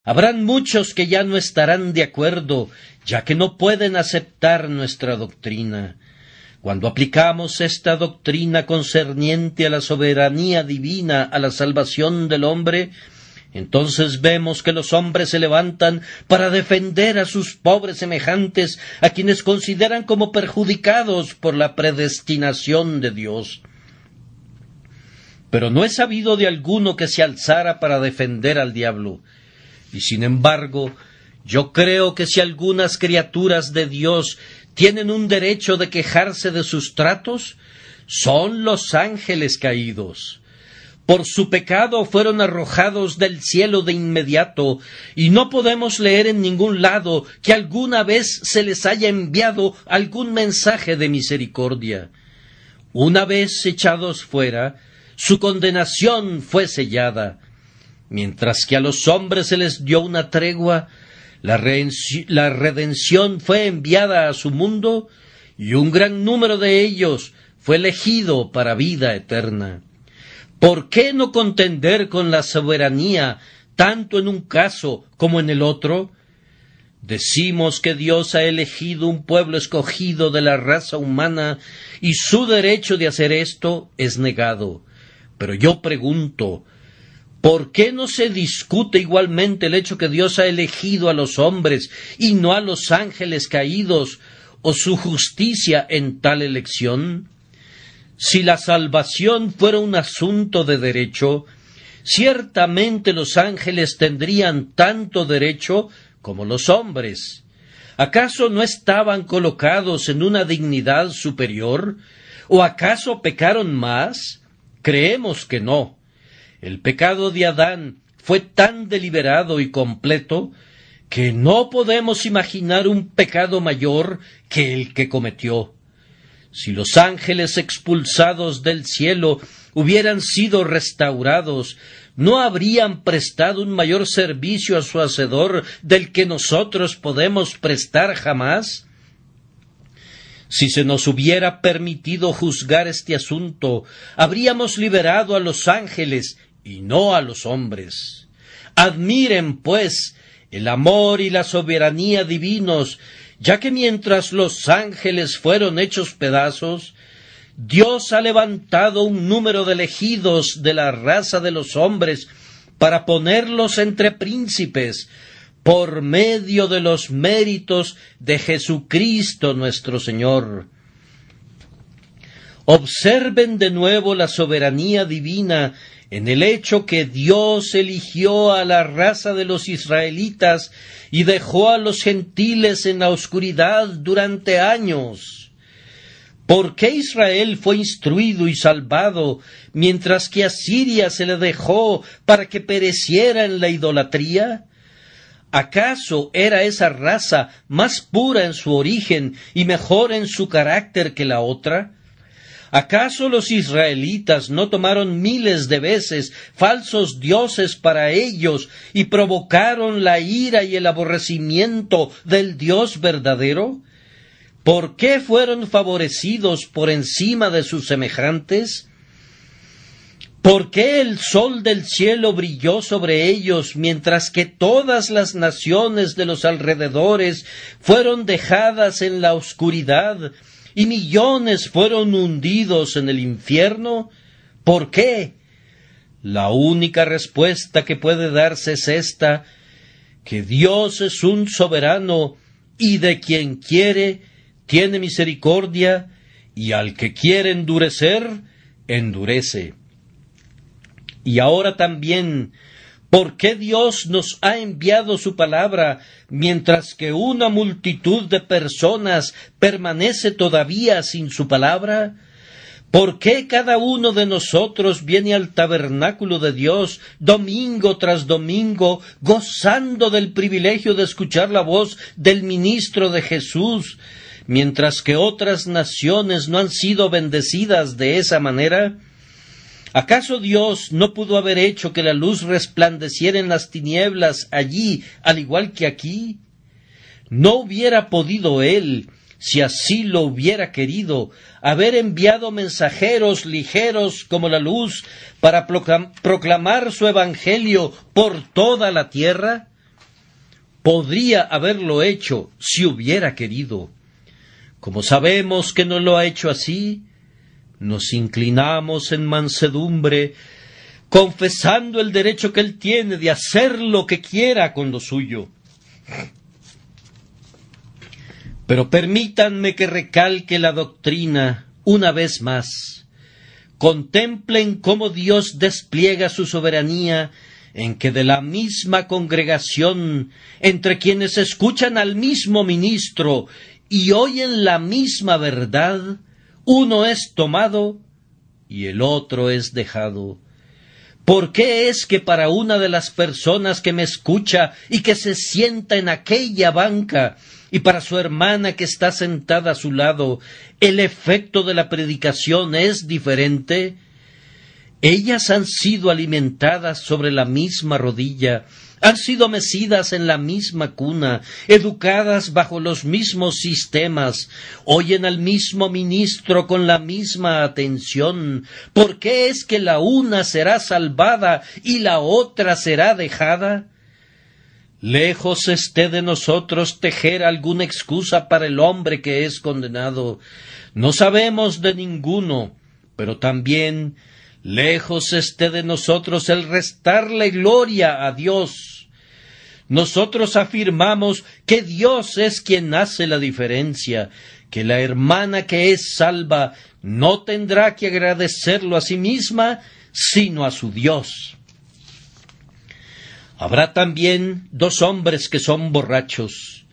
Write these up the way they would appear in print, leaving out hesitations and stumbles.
Habrán muchos que ya no estarán de acuerdo, ya que no pueden aceptar nuestra doctrina. Cuando aplicamos esta doctrina concerniente a la soberanía divina, a la salvación del hombre, entonces vemos que los hombres se levantan para defender a sus pobres semejantes, a quienes consideran como perjudicados por la predestinación de Dios. Pero no es sabido de alguno que se alzara para defender al diablo. Y sin embargo, yo creo que si algunas criaturas de Dios tienen un derecho de quejarse de sus tratos, son los ángeles caídos. Por su pecado fueron arrojados del cielo de inmediato, y no podemos leer en ningún lado que alguna vez se les haya enviado algún mensaje de misericordia. Una vez echados fuera, su condenación fue sellada. Mientras que a los hombres se les dio una tregua, la redención fue enviada a su mundo, y un gran número de ellos fue elegido para vida eterna. ¿Por qué no contender con la soberanía, tanto en un caso como en el otro? Decimos que Dios ha elegido un pueblo escogido de la raza humana, y su derecho de hacer esto es negado. Pero yo pregunto, ¿por qué no se discute igualmente el hecho que Dios ha elegido a los hombres y no a los ángeles caídos, o su justicia en tal elección? Si la salvación fuera un asunto de derecho, ciertamente los ángeles tendrían tanto derecho como los hombres. ¿Acaso no estaban colocados en una dignidad superior? ¿O acaso pecaron más? Creemos que no. El pecado de Adán fue tan deliberado y completo que no podemos imaginar un pecado mayor que el que cometió. Si los ángeles expulsados del cielo hubieran sido restaurados, ¿no habrían prestado un mayor servicio a su Hacedor del que nosotros podemos prestar jamás? Si se nos hubiera permitido juzgar este asunto, habríamos liberado a los ángeles y no a los hombres. Admiren, pues, el amor y la soberanía divinos, ya que mientras los ángeles fueron hechos pedazos, Dios ha levantado un número de elegidos de la raza de los hombres para ponerlos entre príncipes, por medio de los méritos de Jesucristo nuestro Señor. Observen de nuevo la soberanía divina en el hecho que Dios eligió a la raza de los israelitas y dejó a los gentiles en la oscuridad durante años. ¿Por qué Israel fue instruido y salvado, mientras que a Siria se le dejó para que pereciera en la idolatría? ¿Acaso era esa raza más pura en su origen y mejor en su carácter que la otra? ¿Acaso los israelitas no tomaron miles de veces falsos dioses para ellos y provocaron la ira y el aborrecimiento del Dios verdadero? ¿Por qué fueron favorecidos por encima de sus semejantes? ¿Por qué el sol del cielo brilló sobre ellos, mientras que todas las naciones de los alrededores fueron dejadas en la oscuridad, y millones fueron hundidos en el infierno? ¿Por qué? La única respuesta que puede darse es esta, que Dios es un soberano, y de quien quiere, tiene misericordia, y al que quiere endurecer, endurece. Y ahora también, ¿por qué Dios nos ha enviado su palabra, mientras que una multitud de personas permanece todavía sin su palabra? ¿Por qué cada uno de nosotros viene al tabernáculo de Dios domingo tras domingo, gozando del privilegio de escuchar la voz del ministro de Jesús, mientras que otras naciones no han sido bendecidas de esa manera? ¿Acaso Dios no pudo haber hecho que la luz resplandeciera en las tinieblas allí, al igual que aquí? ¿No hubiera podido Él, si así lo hubiera querido, haber enviado mensajeros ligeros como la luz para proclamar su evangelio por toda la tierra? podría haberlo hecho si hubiera querido. Como sabemos que no lo ha hecho así, nos inclinamos en mansedumbre, confesando el derecho que Él tiene de hacer lo que quiera con lo suyo. Pero permítanme que recalque la doctrina una vez más. Contemplen cómo Dios despliega su soberanía en que de la misma congregación, entre quienes escuchan al mismo ministro y oyen la misma verdad, uno es tomado y el otro es dejado. ¿Por qué es que para una de las personas que me escucha y que se sienta en aquella banca, y para su hermana que está sentada a su lado, el efecto de la predicación es diferente? Ellas han sido alimentadas sobre la misma rodilla, han sido mecidas en la misma cuna, educadas bajo los mismos sistemas, oyen al mismo ministro con la misma atención. ¿Por qué es que la una será salvada y la otra será dejada? Lejos esté de nosotros tejer alguna excusa para el hombre que es condenado. No sabemos de ninguno, pero también lejos esté de nosotros el restarle gloria a Dios. Nosotros afirmamos que Dios es quien hace la diferencia, que la hermana que es salva no tendrá que agradecerlo a sí misma, sino a su Dios. Habrá también dos hombres que son borrachos.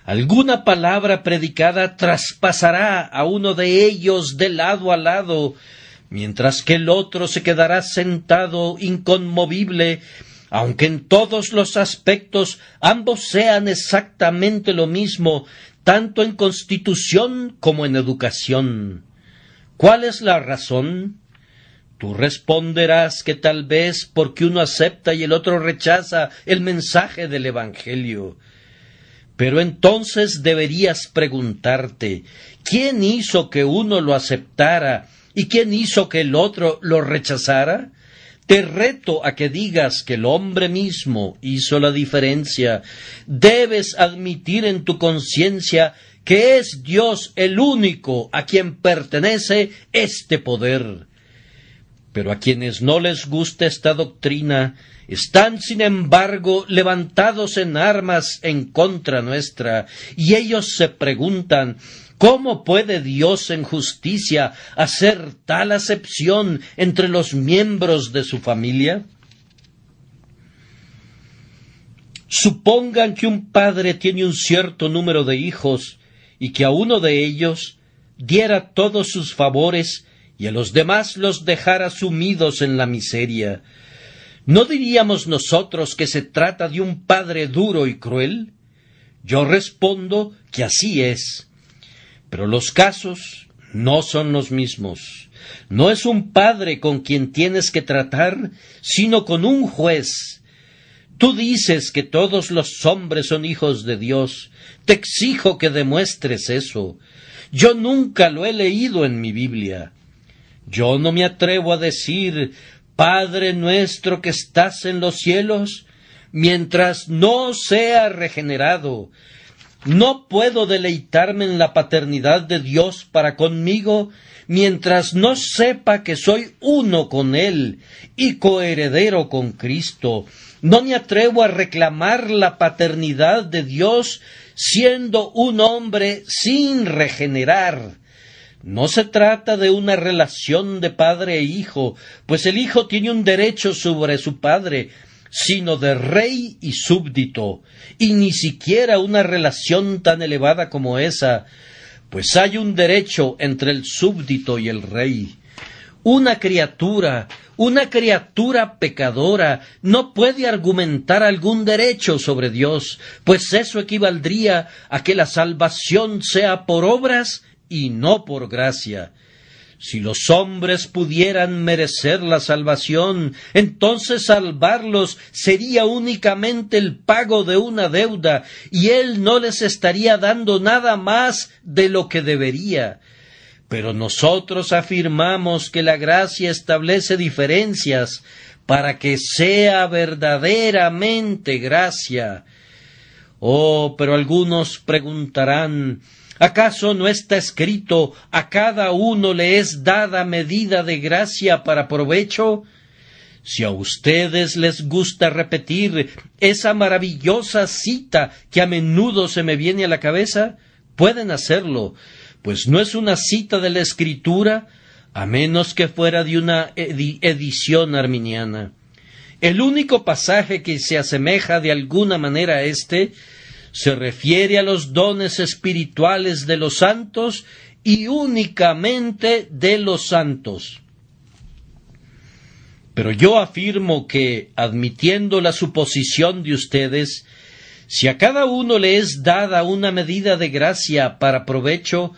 Alguna palabra predicada traspasará a uno de ellos de lado a lado, mientras que el otro se quedará sentado inconmovible, aunque en todos los aspectos ambos sean exactamente lo mismo, tanto en constitución como en educación. ¿Cuál es la razón? Tú responderás que tal vez porque uno acepta y el otro rechaza el mensaje del Evangelio. Pero entonces deberías preguntarte, ¿quién hizo que uno lo aceptara y quién hizo que el otro lo rechazara? Te reto a que digas que el hombre mismo hizo la diferencia. Debes admitir en tu conciencia que es Dios el único a quien pertenece este poder. Pero a quienes no les gusta esta doctrina, están sin embargo levantados en armas en contra nuestra, y ellos se preguntan, ¿cómo puede Dios en justicia hacer tal acepción entre los miembros de su familia? Supongan que un padre tiene un cierto número de hijos, y que a uno de ellos diera todos sus favores, y a los demás los dejara sumidos en la miseria. ¿No diríamos nosotros que se trata de un padre duro y cruel? Yo respondo que así es. Pero los casos no son los mismos. No es un padre con quien tienes que tratar, sino con un juez. Tú dices que todos los hombres son hijos de Dios. Te exijo que demuestres eso. Yo nunca lo he leído en mi Biblia. Yo no me atrevo a decir, Padre nuestro que estás en los cielos, mientras no sea regenerado. No puedo deleitarme en la paternidad de Dios para conmigo, mientras no sepa que soy uno con Él y coheredero con Cristo. No me atrevo a reclamar la paternidad de Dios siendo un hombre sin regenerar. No se trata de una relación de padre e hijo, pues el hijo tiene un derecho sobre su padre, sino de rey y súbdito, y ni siquiera una relación tan elevada como esa, pues hay un derecho entre el súbdito y el rey. Una criatura pecadora no puede argumentar algún derecho sobre Dios, pues eso equivaldría a que la salvación sea por obras y no por gracia. Si los hombres pudieran merecer la salvación, entonces salvarlos sería únicamente el pago de una deuda, y Él no les estaría dando nada más de lo que debería. Pero nosotros afirmamos que la gracia establece diferencias para que sea verdaderamente gracia. Oh, pero algunos preguntarán, ¿acaso no está escrito, a cada uno le es dada medida de gracia para provecho? Si a ustedes les gusta repetir esa maravillosa cita que a menudo se me viene a la cabeza, pueden hacerlo, pues no es una cita de la Escritura, a menos que fuera de una edición arminiana. El único pasaje que se asemeja de alguna manera a este se refiere a los dones espirituales de los santos y únicamente de los santos. Pero yo afirmo que, admitiendo la suposición de ustedes, si a cada uno le es dada una medida de gracia para provecho,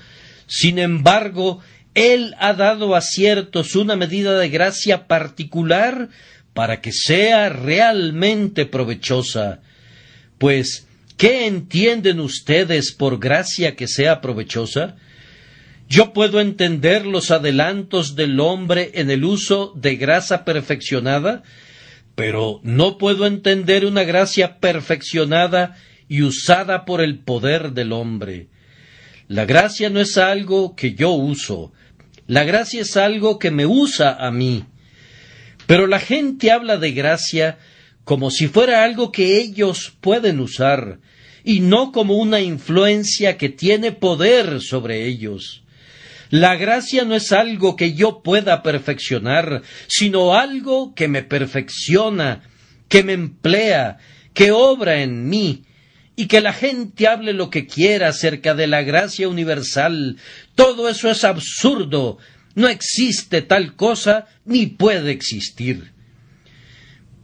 sin embargo, Él ha dado a ciertos una medida de gracia particular para que sea realmente provechosa. Pues, ¿qué entienden ustedes por gracia que sea provechosa? Yo puedo entender los adelantos del hombre en el uso de gracia perfeccionada, pero no puedo entender una gracia perfeccionada y usada por el poder del hombre. La gracia no es algo que yo uso, la gracia es algo que me usa a mí. Pero la gente habla de gracia como si fuera algo que ellos pueden usar, y no como una influencia que tiene poder sobre ellos. La gracia no es algo que yo pueda perfeccionar, sino algo que me perfecciona, que me emplea, que obra en mí, y que la gente hable lo que quiera acerca de la gracia universal. Todo eso es absurdo. No existe tal cosa, ni puede existir.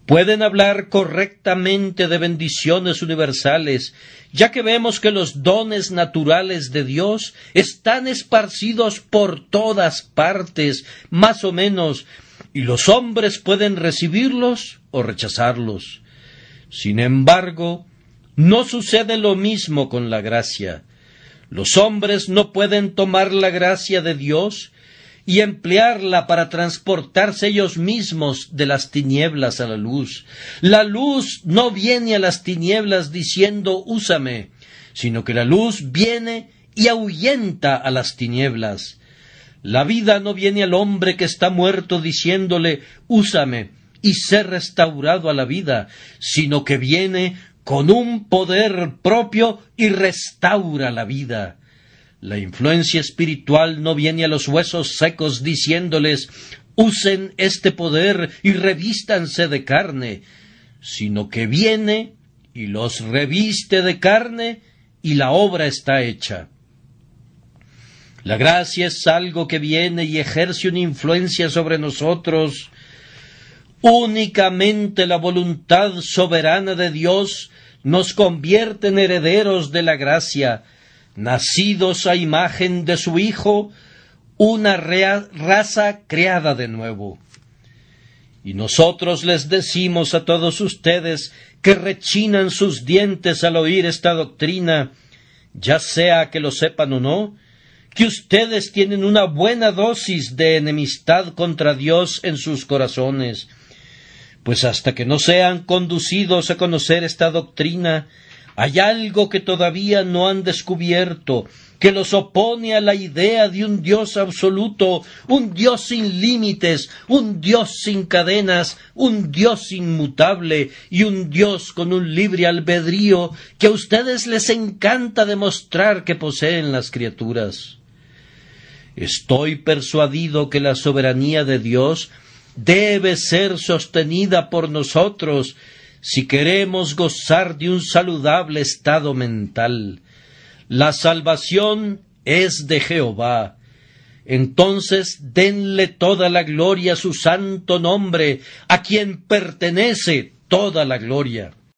Pueden hablar correctamente de bendiciones universales, ya que vemos que los dones naturales de Dios están esparcidos por todas partes, más o menos, y los hombres pueden recibirlos o rechazarlos. Sin embargo, no sucede lo mismo con la gracia. Los hombres no pueden tomar la gracia de Dios y emplearla para transportarse ellos mismos de las tinieblas a la luz. La luz no viene a las tinieblas diciendo úsame, sino que la luz viene y ahuyenta a las tinieblas. La vida no viene al hombre que está muerto diciéndole úsame y ser restaurado a la vida, sino que viene con un poder propio y restaura la vida. La influencia espiritual no viene a los huesos secos diciéndoles usen este poder y revístanse de carne, sino que viene y los reviste de carne y la obra está hecha. La gracia es algo que viene y ejerce una influencia sobre nosotros. Únicamente la voluntad soberana de Dios nos convierte en herederos de la gracia, nacidos a imagen de su Hijo, una raza creada de nuevo. Y nosotros les decimos a todos ustedes que rechinan sus dientes al oír esta doctrina, ya sea que lo sepan o no, que ustedes tienen una buena dosis de enemistad contra Dios en sus corazones, pues hasta que no sean conducidos a conocer esta doctrina, hay algo que todavía no han descubierto, que los opone a la idea de un Dios absoluto, un Dios sin límites, un Dios sin cadenas, un Dios inmutable y un Dios con un libre albedrío que a ustedes les encanta demostrar que poseen las criaturas. Estoy persuadido que la soberanía de Dios debe ser sostenida por nosotros si queremos gozar de un saludable estado mental. La salvación es de Jehová. Entonces denle toda la gloria a su santo nombre, a quien pertenece toda la gloria.